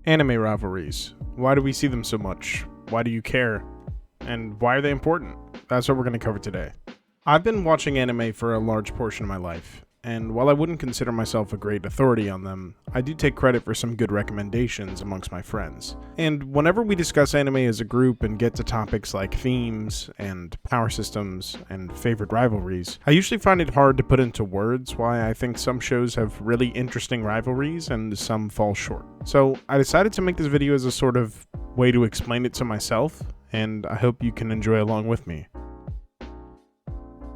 Anime rivalries. Why do we see them so much? Why do you care? And why are they important? That's what we're going to cover today. I've been watching anime for a large portion of my life, and while I wouldn't consider myself a great authority on them, I do take credit for some good recommendations amongst my friends. And whenever we discuss anime as a group and get to topics like themes and power systems and favorite rivalries, I usually find it hard to put into words why I think some shows have really interesting rivalries and some fall short. So I decided to make this video as a sort of way to explain it to myself, and I hope you can enjoy along with me.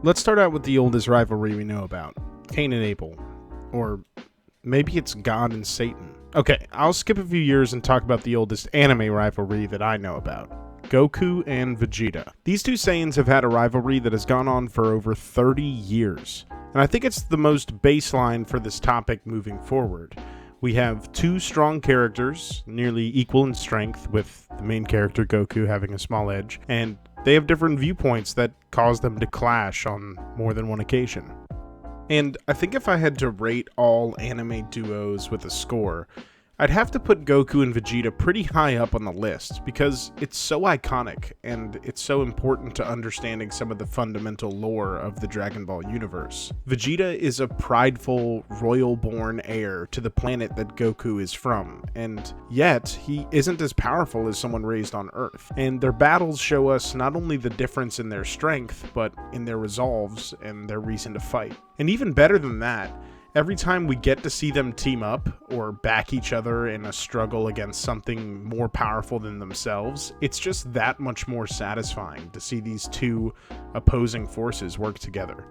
Let's start out with the oldest rivalry we know about, Cain and Abel. Or maybe it's God and Satan. Okay, I'll skip a few years and talk about the oldest anime rivalry that I know about, Goku and Vegeta. These two Saiyans have had a rivalry that has gone on for over 30 years, and I think it's the most baseline for this topic moving forward. We have two strong characters, nearly equal in strength, with the main character Goku having a small edge, and they have different viewpoints that cause them to clash on more than one occasion. And I think if I had to rate all anime duos with a score, I'd have to put Goku and Vegeta pretty high up on the list because it's so iconic and it's so important to understanding some of the fundamental lore of the Dragon Ball universe. Vegeta is a prideful, royal-born heir to the planet that Goku is from, and yet he isn't as powerful as someone raised on Earth. And their battles show us not only the difference in their strength, but in their resolves and their reason to fight. And even better than that, every time we get to see them team up or back each other in a struggle against something more powerful than themselves, it's just that much more satisfying to see these two opposing forces work together.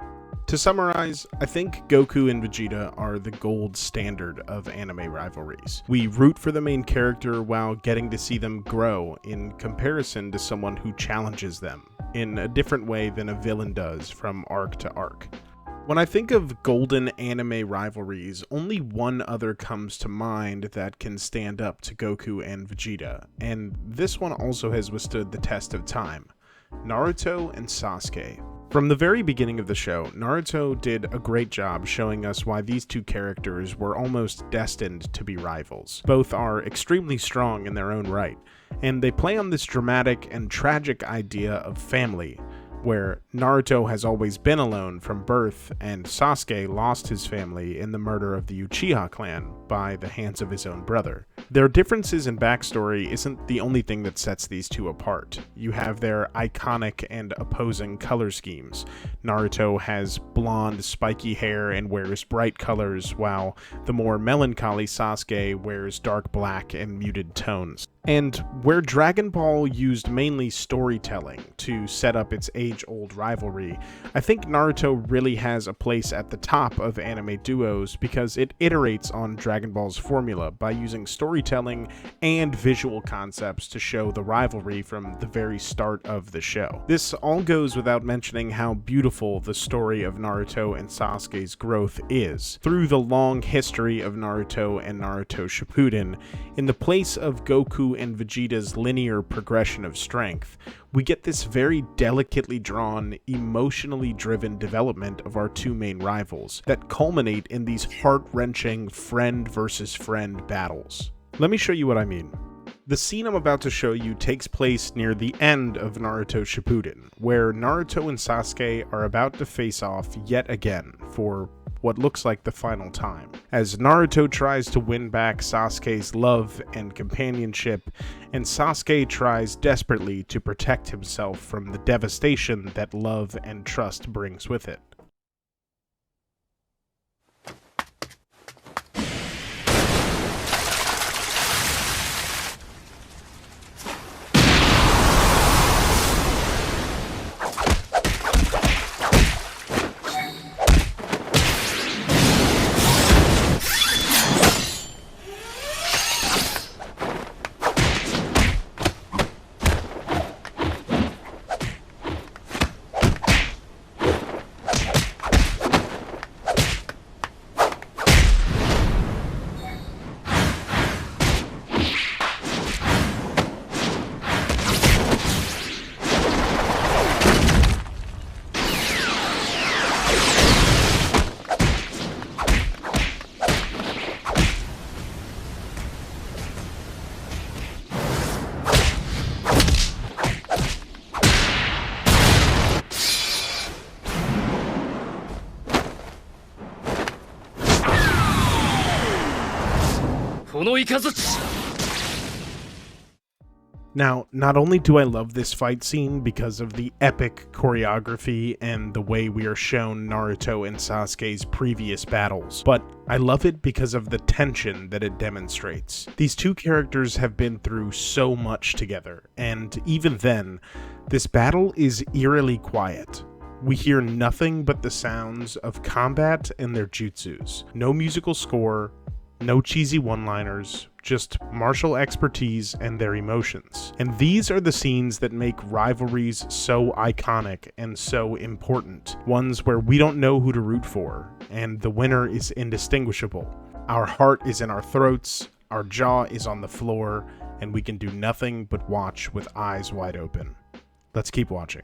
To summarize, I think Goku and Vegeta are the gold standard of anime rivalries. We root for the main character while getting to see them grow in comparison to someone who challenges them in a different way than a villain does from arc to arc. When I think of golden anime rivalries, only one other comes to mind that can stand up to Goku and Vegeta, and this one also has withstood the test of time: Naruto and Sasuke. From the very beginning of the show, Naruto did a great job showing us why these two characters were almost destined to be rivals. Both are extremely strong in their own right, and they play on this dramatic and tragic idea of family, where Naruto has always been alone from birth, and Sasuke lost his family in the murder of the Uchiha clan by the hands of his own brother. Their differences in backstory isn't the only thing that sets these two apart. You have their iconic and opposing color schemes. Naruto has blonde, spiky hair and wears bright colors, while the more melancholy Sasuke wears dark black and muted tones. And where Dragon Ball used mainly storytelling to set up its age-old rivalry, I think Naruto really has a place at the top of anime duos because it iterates on Dragon Ball's formula by using storytelling and visual concepts to show the rivalry from the very start of the show. This all goes without mentioning how beautiful the story of Naruto and Sasuke's growth is. Through the long history of Naruto and Naruto Shippuden, in the place of Goku and Vegeta's linear progression of strength, we get this very delicately drawn, emotionally driven development of our two main rivals that culminate in these heart-wrenching friend versus friend battles. Let me show you what I mean. The scene I'm about to show you takes place near the end of Naruto Shippuden, where Naruto and Sasuke are about to face off yet again for what looks like the final time, as Naruto tries to win back Sasuke's love and companionship, and Sasuke tries desperately to protect himself from the devastation that love and trust brings with it. Now, not only do I love this fight scene because of the epic choreography and the way we are shown Naruto and Sasuke's previous battles, but I love it because of the tension that it demonstrates. These two characters have been through so much together, and even then, this battle is eerily quiet. We hear nothing but the sounds of combat and their jutsus. No musical score, no cheesy one-liners, just martial expertise and their emotions. And these are the scenes that make rivalries so iconic and so important. Ones where we don't know who to root for, and the winner is indistinguishable. Our heart is in our throats, our jaw is on the floor, and we can do nothing but watch with eyes wide open. Let's keep watching.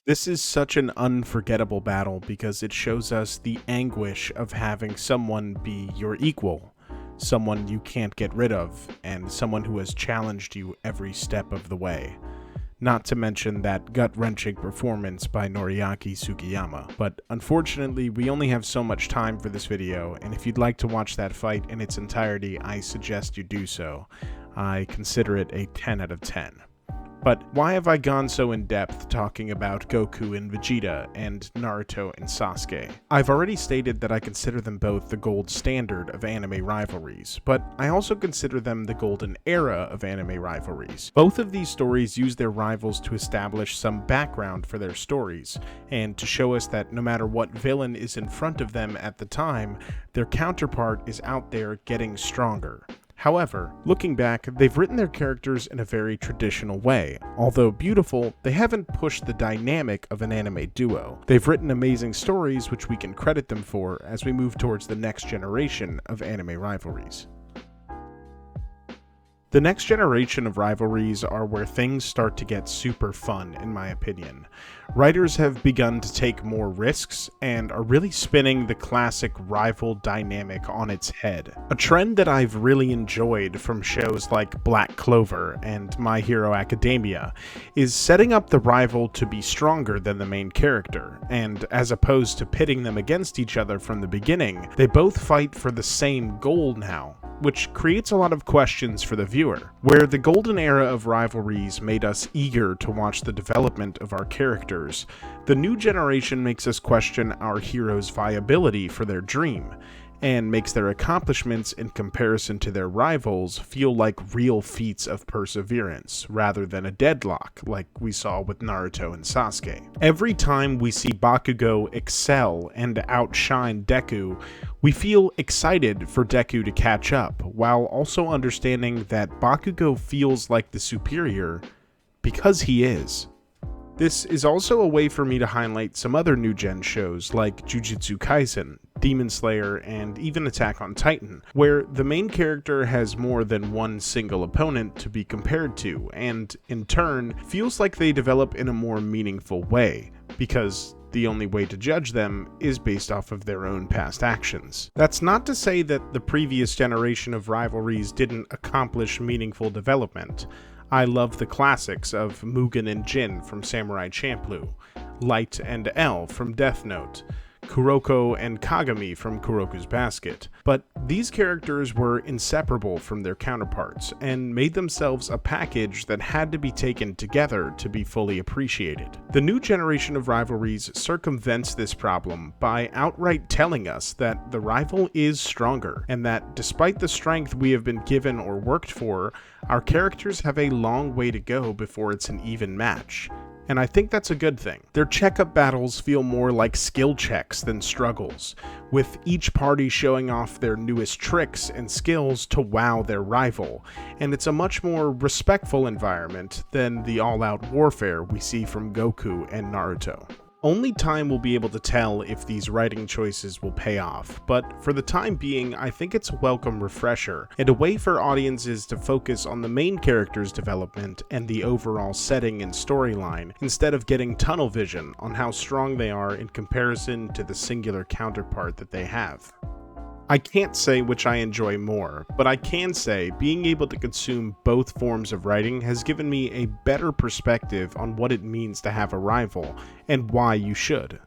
This is such an unforgettable battle because it shows us the anguish of having someone be your equal, someone you can't get rid of, and someone who has challenged you every step of the way. Not to mention that gut-wrenching performance by Noriaki Sugiyama. But unfortunately, we only have so much time for this video, and if you'd like to watch that fight in its entirety, I suggest you do so. I consider it a 10 out of 10. But why have I gone so in-depth talking about Goku and Vegeta and Naruto and Sasuke? I've already stated that I consider them both the gold standard of anime rivalries, but I also consider them the golden era of anime rivalries. Both of these stories use their rivals to establish some background for their stories, and to show us that no matter what villain is in front of them at the time, their counterpart is out there getting stronger. However, looking back, they've written their characters in a very traditional way. Although beautiful, they haven't pushed the dynamic of an anime duo. They've written amazing stories which we can credit them for as we move towards the next generation of anime rivalries. The next generation of rivalries are where things start to get super fun, in my opinion. Writers have begun to take more risks and are really spinning the classic rival dynamic on its head. A trend that I've really enjoyed from shows like Black Clover and My Hero Academia is setting up the rival to be stronger than the main character, and as opposed to pitting them against each other from the beginning, they both fight for the same goal now, which creates a lot of questions for the viewer. Where the golden era of rivalries made us eager to watch the development of our characters, the new generation makes us question our heroes' viability for their dream, and makes their accomplishments in comparison to their rivals feel like real feats of perseverance, rather than a deadlock like we saw with Naruto and Sasuke. Every time we see Bakugo excel and outshine Deku, we feel excited for Deku to catch up, while also understanding that Bakugo feels like the superior because he is. This is also a way for me to highlight some other new gen shows like Jujutsu Kaisen, Demon Slayer, and even Attack on Titan, where the main character has more than one single opponent to be compared to, and in turn, feels like they develop in a more meaningful way, because the only way to judge them is based off of their own past actions. That's not to say that the previous generation of rivalries didn't accomplish meaningful development. I love the classics of Mugen and Jin from Samurai Champloo, Light and L from Death Note, Kuroko and Kagami from Kuroko's Basket, but these characters were inseparable from their counterparts and made themselves a package that had to be taken together to be fully appreciated. The new generation of rivalries circumvents this problem by outright telling us that the rival is stronger, and that despite the strength we have been given or worked for, our characters have a long way to go before it's an even match. And I think that's a good thing. Their checkup battles feel more like skill checks than struggles, with each party showing off their newest tricks and skills to wow their rival, and it's a much more respectful environment than the all-out warfare we see from Goku and Naruto. Only time will be able to tell if these writing choices will pay off, but for the time being, I think it's a welcome refresher, and a way for audiences to focus on the main character's development and the overall setting and storyline, instead of getting tunnel vision on how strong they are in comparison to the singular counterpart that they have. I can't say which I enjoy more, but I can say being able to consume both forms of writing has given me a better perspective on what it means to have a rival, and why you should.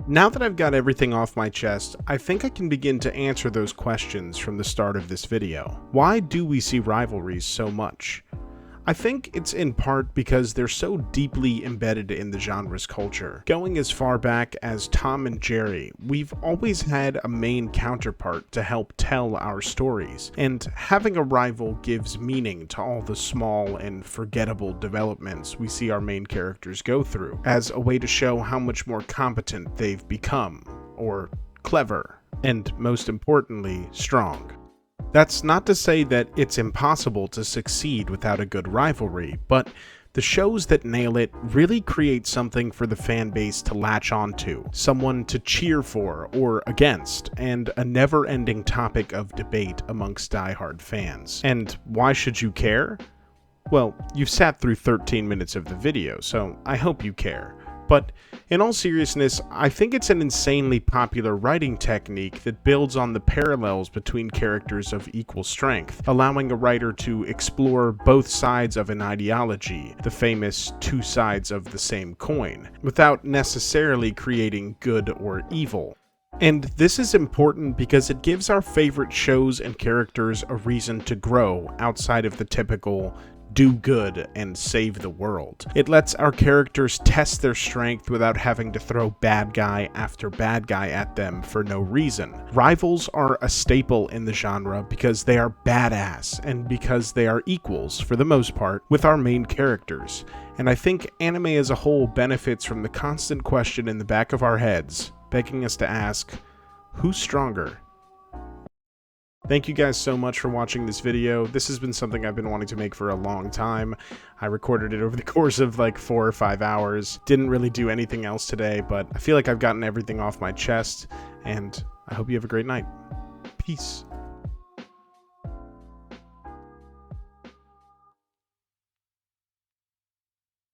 Now that I've got everything off my chest, I think I can begin to answer those questions from the start of this video. Why do we see rivalries so much? I think it's in part because they're so deeply embedded in the genre's culture. Going as far back as Tom and Jerry, we've always had a main counterpart to help tell our stories, and having a rival gives meaning to all the small and forgettable developments we see our main characters go through, as a way to show how much more competent they've become, or clever, and most importantly, strong. That's not to say that it's impossible to succeed without a good rivalry, but the shows that nail it really create something for the fan base to latch onto, someone to cheer for or against, and a never-ending topic of debate amongst diehard fans. And why should you care? Well, you've sat through 13 minutes of the video, so I hope you care. But in all seriousness, I think it's an insanely popular writing technique that builds on the parallels between characters of equal strength, allowing a writer to explore both sides of an ideology, the famous two sides of the same coin, without necessarily creating good or evil. And this is important because it gives our favorite shows and characters a reason to grow outside of the typical do good and save the world. It lets our characters test their strength without having to throw bad guy after bad guy at them for no reason. Rivals are a staple in the genre because they are badass and because they are equals, for the most part, with our main characters. And I think anime as a whole benefits from the constant question in the back of our heads, begging us to ask, who's stronger? Thank you guys so much for watching this video. This has been something I've been wanting to make for a long time. I recorded it over the course of like 4 or 5 hours. Didn't really do anything else today, but I feel like I've gotten everything off my chest, and I hope you have a great night. Peace.